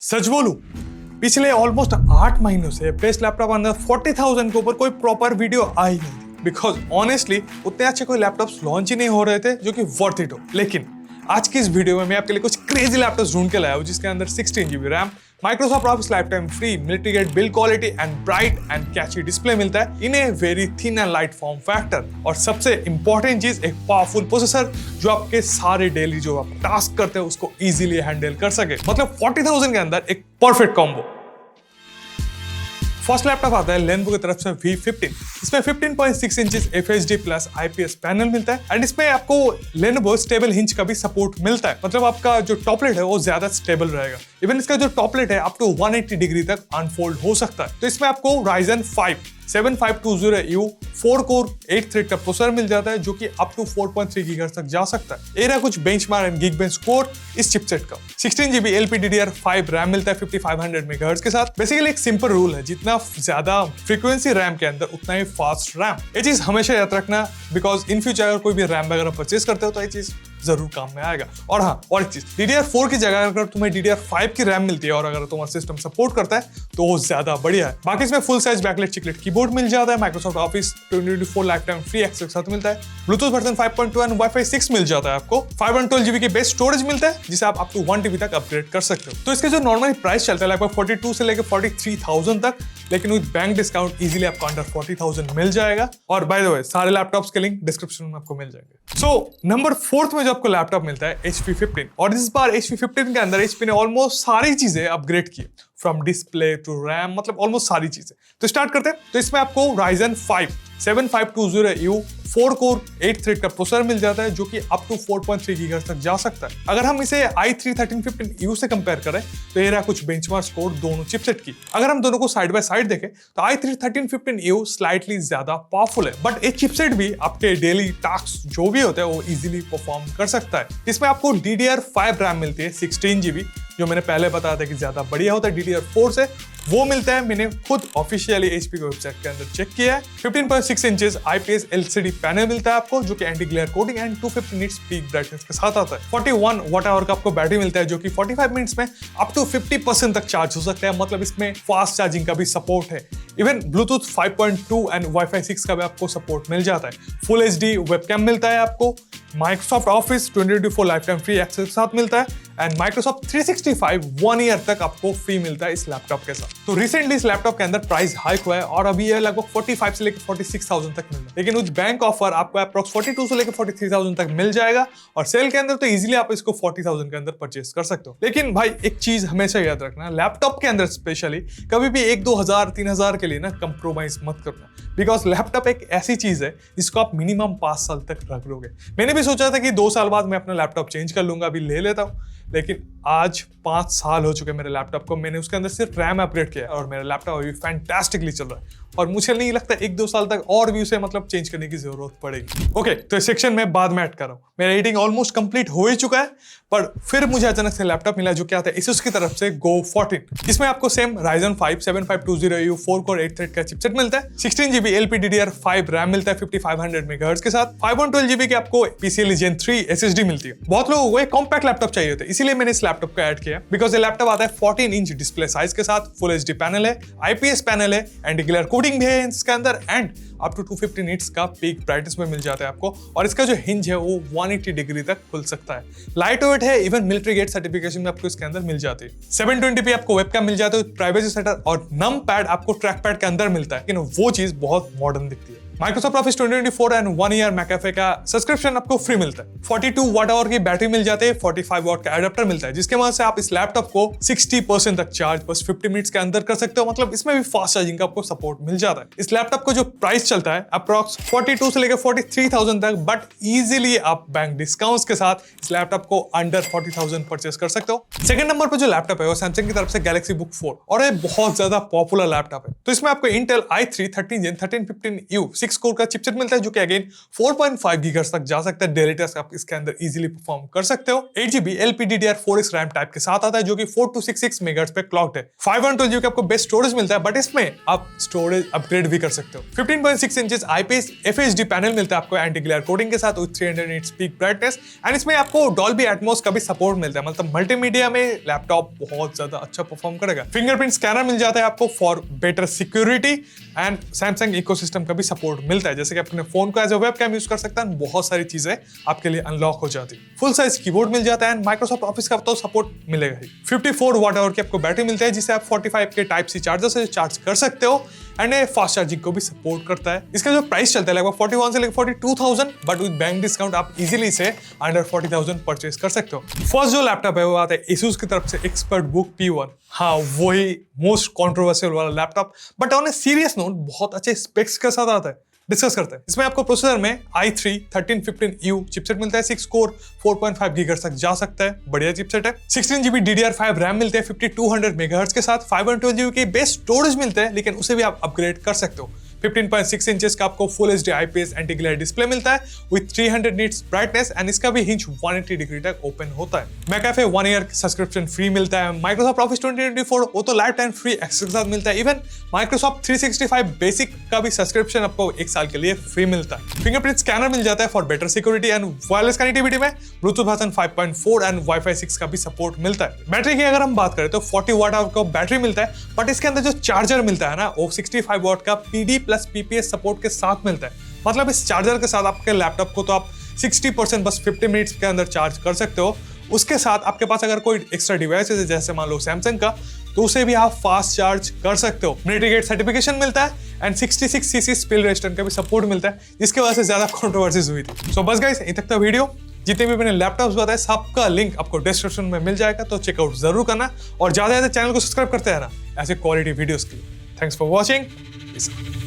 सच बोलूं, पिछले ऑलमोस्ट 8 महीनों से बेस्ट लैपटॉप अंदर 40,000 के ऊपर कोई प्रॉपर वीडियो आई नहीं, बिकॉज ऑनेस्टली उतने अच्छे कोई लैपटॉप्स लॉन्च ही नहीं हो रहे थे जो कि वर्थ इट हो। लेकिन आज की इस वीडियो में मैं आपके लिए कुछ क्रेजी लैपटॉप्स ढूंढ के लाया हूं जिसके अंदर 16 GB RAM, Microsoft Office life time free, military grade build quality and bright and catchy display मिलता है in a very thin and light form factor. और सबसे इंपॉर्टेंट चीज, एक पावरफुल प्रोसेसर जो आपके सारे डेली जो आप टास्क करते हैं उसको इजीली हैंडल कर सके। मतलब 40,000 के अंदर एक परफेक्ट कॉम्बो। फर्स्ट लैपटॉप आता है लेनोवो की तरफ से V15। इसमें 15.6 inches FHD plus IPS panel मिलता है एंड इसमें आपको लेनोवो स्टेबल हिंज का भी सपोर्ट मिलता है। मतलब आपका जो टॉपलेट है वो ज्यादा स्टेबल रहेगा। इवन इसका जो टॉपलेट है अप टू 180 डिग्री तक अनफोल्ड हो सकता है। तो इसमें आपको Ryzen 5 7520U 4 कोर 8 थ्रेड का प्रोसेसर मिल जाता है जो कि अप टू 4.3 GHz तक जा सकता है। ये रहा कुछ बेंचमार्क एंड Geekbench स्कोर इस चिपसेट का। 16 GB LPDDR5 रैम मिलता है 5500 MHz के साथ। बेसिकली एक सिंपल रूल है, जितना ज्यादा फ्रीक्वेंसी रैम के अंदर उतना ही फास्ट रैम। ये चीज हमेशा याद रखना, बिकॉज इन फ्यूचर अगर कोई भी रैम वगैरह परचेज करते हो तो ये चीज जरूर काम में आएगा। और हाँ, और एक चीज, DDR4 की जगह अगर तुम्हें DDR5 की रैम मिलती है और अगर तुम्हारा सिस्टम सपोर्ट करता है तो वो ज्यादा बढ़िया है। बाकी इसमें full size backlight chiclet keyboard मिल जाता है, Microsoft office 2024 life time free access के साथ मिलता है, ब्लूटूथ वर्जन 5.2 एंड वाईफाई 6 मिल जाता है आपको, 512 GB के बेस स्टोरेज मिलता है जिसे आप अप टू 1 TB तक अपग्रेड कर सकते हो। तो इसके जो नॉर्मली प्राइस चलता है लगभग 42 से लेकर 43,000 तक, लेकिन विद बैंक डिस्काउंट इजीली आपको अंडर 40,000 मिल जाएगा। और बाय द वे सारे लैपटॉप्स के लिंक डिस्क्रिप्शन में आपको मिल जाएंगे। सो नंबर 4 में जो आपको लैपटॉप मिलता है HP 15, और इस बार HP 15 के अंदर HP ने ऑलमोस्ट सारी चीजें अपग्रेड की, फ्रॉम डिस्प्ले टू रैम, मतलब ऑलमोस्ट सारी चीजें। तो स्टार्ट करते हैं। तो इसमें आपको Ryzen 5 7520U 4 कोर 8 थ्रेड का प्रोसेसर मिल जाता है जो कि अप टू 4.3 GHz तक जा सकता है। अगर हम इसे i3 1315U से कंपेयर करें तो ये रहा कुछ बेंचमार्क स्कोर दोनों चिपसेट की। अगर हम दोनों को साइड बाय साइड देखें तो i3 1315U स्लाइटली ज्यादा पावरफुल है, बट एक चिपसेट भी आपके डेली टास्क जो भी होते हैं वो इजीली परफॉर्म कर सकता है। इसमें आपको DDR5 रैम मिलती है 16 GB, जो मैंने पहले बताया था कि ज्यादा बढ़िया होता है DDR4 से, वो मिलता है। मैंने खुद ऑफिशियली HP की वेबसाइट के अंदर चेक किया है। 15.6 इंचेस IPS LCD पैनल मिलता है आपको जो कि anti glare coating and 250 nits peak brightness के साथ आता है। 41 वाट आवर का आपको बैटरी मिलता है जो कि 45 मिनट्स में अप टू 50% तक चार्ज हो सकता है। मतलब इसमें फास्ट चार्जिंग का भी सपोर्ट है। इवन ब्लूटूथ 5.2 एंड वाईफाई 6 का भी आपको सपोर्ट मिल जाता है। फुल HD वेबकैम मिलता है आपको, Microsoft office 2024 life time free access के साथ मिलता है एंड माइक्रोसॉफ्ट 365 1 ईयर तक आपको फ्री मिलता है इस लैपटॉप के साथ। तो रिसेंटली इस लैपटॉप के अंदर प्राइस हाइक हुआ है और अभी ये लगभग 45 से लेकर 46,000 तक मिल रहा है, लेकिन उस बैंक ऑफर आपको अप्रॉक्स 42 से लेकर 43,000 तक मिल जाएगा और सेल के अंदर तो इजीली आप इसको 40,000 के अंदर परचेस कर सकते हो। लेकिन भाई एक चीज हमेशा याद रखना, लैपटॉप के अंदर स्पेशली कभी भी 1-2 3 हजार के लिए ना कंप्रोमाइज मत करना, बिकॉज लैपटॉप एक ऐसी चीज है जिसको आप मिनिमम 5 साल तक रख लोगे। मैंने भी सोचा था कि 2 साल बाद मैं अपना लैपटॉप चेंज कर लूंगा, अभी ले लेता हूँ, लेकिन आज 5 साल हो चुके मेरे लैपटॉप को। मैंने उसके अंदर सिर्फ रैम अपग्रेड किया और मेरा लैपटॉप अभी फैंटास्टिकली चल रहा है और मुझे नहीं लगता 1-2 साल तक और भी उसे मतलब चेंज करने की जरूरत पड़ेगी। ओके, तो इस सेक्शन में बाद में ऐड कर रहा हूँ। मेरा एडिटिंग ऑलमोस्ट कंप्लीट हो ही चुका है, पर फिर मुझे अचानक से लैपटॉप मिला जो क्या था Asus की तरफ से Go 14। इसमें आपको same Ryzen 5 7520U 4 core 8 thread का चिपसेट मिलता है, 16 GB LPDDR5 रैम मिलता है 5500 MHz के साथ, 512 GB की आपको PCIe Gen 3 SSD मिलती है। बहुत लोगों को एक कॉम्पैक्ट लैपटॉप चाहिए होता है, इसीलिए मैंने इस लैपटॉप को ऐड किया, बिकॉज ये लैपटॉप आता है 14 इंच डिस्प्ले साइज के साथ, फुल HD पैनल है, IPS पैनल है, एंटी ग्लेयर कोटिंग भी है इसके अंदर एंड अप टू 250 निट्स का पीक ब्राइटनेस में मिल जाता है आपको। और इसका जो हिंज है वो 180 डिग्री तक खुल सकता है, लाइट वेट है, इवन मिलिट्री ग्रेड सर्टिफिकेशन में आपको इसके अंदर मिल जाती है। 720p आपको वेबकैम मिल जाता है, प्राइवेसी सेटअप और नम पैड आपको ट्रैक पैड के अंदर मिलता है, लेकिन वो चीज बहुत मॉडर्न दिखती है। Microsoft office 2024 and 1 year McAfee का सब्सक्रिप्शन आपको फ्री मिलता है। 42 वाट आवर की बैटरी मिल जाती है, 45 वाट का एडाप्टर मिलता है, जिसके मदद से आप इस लैपटॉप को 60% तक चार्ज बस 50 मिनट्स के अंदर कर सकते हो। मतलब इसमें भी फास्ट चार्जिंग का आपको सपोर्ट मिल जाता है। इस लैपटॉप को जो प्राइस चलता है अप्रॉक्स 42 से लेकर 43,000 तक, बट इजीली आप बैंक डिस्काउंट्स के साथ इस लैपटॉप को अंडर 40,000 परचेस कर सकते हो। सेकंड नंबर पर जो लैपटॉप है वो सैमसंग की तरफ से Galaxy Book 4, और ये बहुत ज्यादा पॉपुलर लैपटॉप है। तो इसमें आपको Intel i3 13 Gen 1315U 6 core का चिपसेट मिलता है जो कि अगेन 4.5 गीगाहर्ट्ज तक जा सकता है। डेली टास्क आप इसके अंदर इजीली परफॉर्म कर सकते हो। 8GB LPDDR4X रैम टाइप के साथ आता है जो कि 4266 मेगाहर्ट्ज पे क्लॉक्ड है। 512GB का आपको बेस्ट स्टोरेज मिलता है, बट इसमें आप स्टोरेज अपग्रेड भी कर सकते हो। 15.6 इंचेस IPS FHD पैनल मिलता है आपको एंटी ग्लेयर कोटिंग के साथ with 300 nits peak brightness and इसमें आपको डॉल्बी एटमॉस का भी सपोर्ट मिलता है। मतलब मल्टीमीडिया में लैपटॉप बहुत ज्यादा अच्छा परफॉर्म करेगा। फिंगरप्रिंट स्कैनर मिल जाता है आपको for better security and Samsung ecosystem का भी सपोर्ट मिलता है, जैसे कि अपने फोन को एज अ वेबकैम यूज कर सकता है। बहुत सारी चीजें आपके लिए अनलॉक हो जाती है। फुल साइज कीबोर्ड मिल जाता है एंड माइक्रोसॉफ्ट ऑफिस का तो सपोर्ट मिलेगा ही। 54 वाट आवर की आपको बैटरी मिलती है जिसे आप 45 के टाइप सी चार्जर से चार्ज कर सकते हो एंड फास्ट चार्जिंग को भी सपोर्ट करता है। इसका जो प्राइस चलता है लगभग 41 से लेकर 42,000, बट विद बैंक डिस्काउंट आप इजीली इसे अंडर 40,000 परचेज कर सकते हो। फर्स्ट जो लैपटॉप है वो आता है Asus की तरफ से एक्सपर्ट बुक P1। हाँ, वही मोस्ट कंट्रोवर्शियल वाला laptop, but on a serious note बहुत अच्छे स्पेक्स के साथ आता है। डिस्कस करते हैं। इसमें आपको प्रोसेसर में i3 1315U चिपसेट मिलता है। 6 कोर 4.5 गीगाहर्ट्ज तक जा सकता है, बढ़िया चिपसेट है। 16GB DDR5 रैम मिलते हैं 5200 मेगाहर्ट्ज के साथ। 512GB के बेस्ट स्टोरेज मिलते हैं, लेकिन उसे भी आप अपग्रेड कर सकते हो। 15.6 इंचेस का आपको full HD IPS anti glare display मिलता है विद 300 निट्स ब्राइटनेस एंड इसका भी हिंज 180 डिग्री तक ओपन होता है। मैकैफे 1 ईयर सब्सक्रिप्शन फ्री मिलता है। माइक्रोसॉफ्ट ऑफिस 2024 वो तो लाइफ टाइम फ्री एक्सेस के साथ मिलता है। इवन माइक्रोसॉफ्ट 365 बेसिक का भी सब्सक्रिप्शन आपको 1 साल के लिए फ्री मिलता है। फिंगरप्रिंट स्कैनर मिल जाता है for better security and wireless connectivity में ब्लूटूथ वर्जन 5.4 एंड वाईफाई 6 का भी सपोर्ट मिलता है। बैटरी की अगर हम बात करें तो 40 वाट आवर का बैटरी मिलता है, बट इसके अंदर जो चार्जर मिलता है ना वो 65 वाट का PD प्लस PPS सपोर्ट के साथ मिलता है। मतलब इस चार्जर के साथ आपके लैपटॉप को तो आप 60% बस 50 मिनट्स के अंदर चार्ज कर सकते हो। उसके साथ आपके पास अगर कोई एक्स्ट्रा डिवाइस है जैसे मान लो सैमसंग का, तो उसे भी आप फास्ट चार्ज कर सकते हो। मिलिट्री ग्रेड सर्टिफिकेशन मिलता है एंड 66cc स्पिल रेजिस्टेंट का भी सपोर्ट मिलता है, जिसकी वजह से ज्यादा कंट्रोवर्सीज हुई थी। सो बस गाइस, यहीं तक था वीडियो। जितने भी मैंने लैपटॉप्स बताए सबका लिंक आपको डिस्क्रिप्शन में मिल जाएगा, तो चेकआउट जरूर करना और ज्यादा चैनल को सब्सक्राइब करते रहना ऐसे क्वालिटी वीडियोस के लिए। Thanks for watching.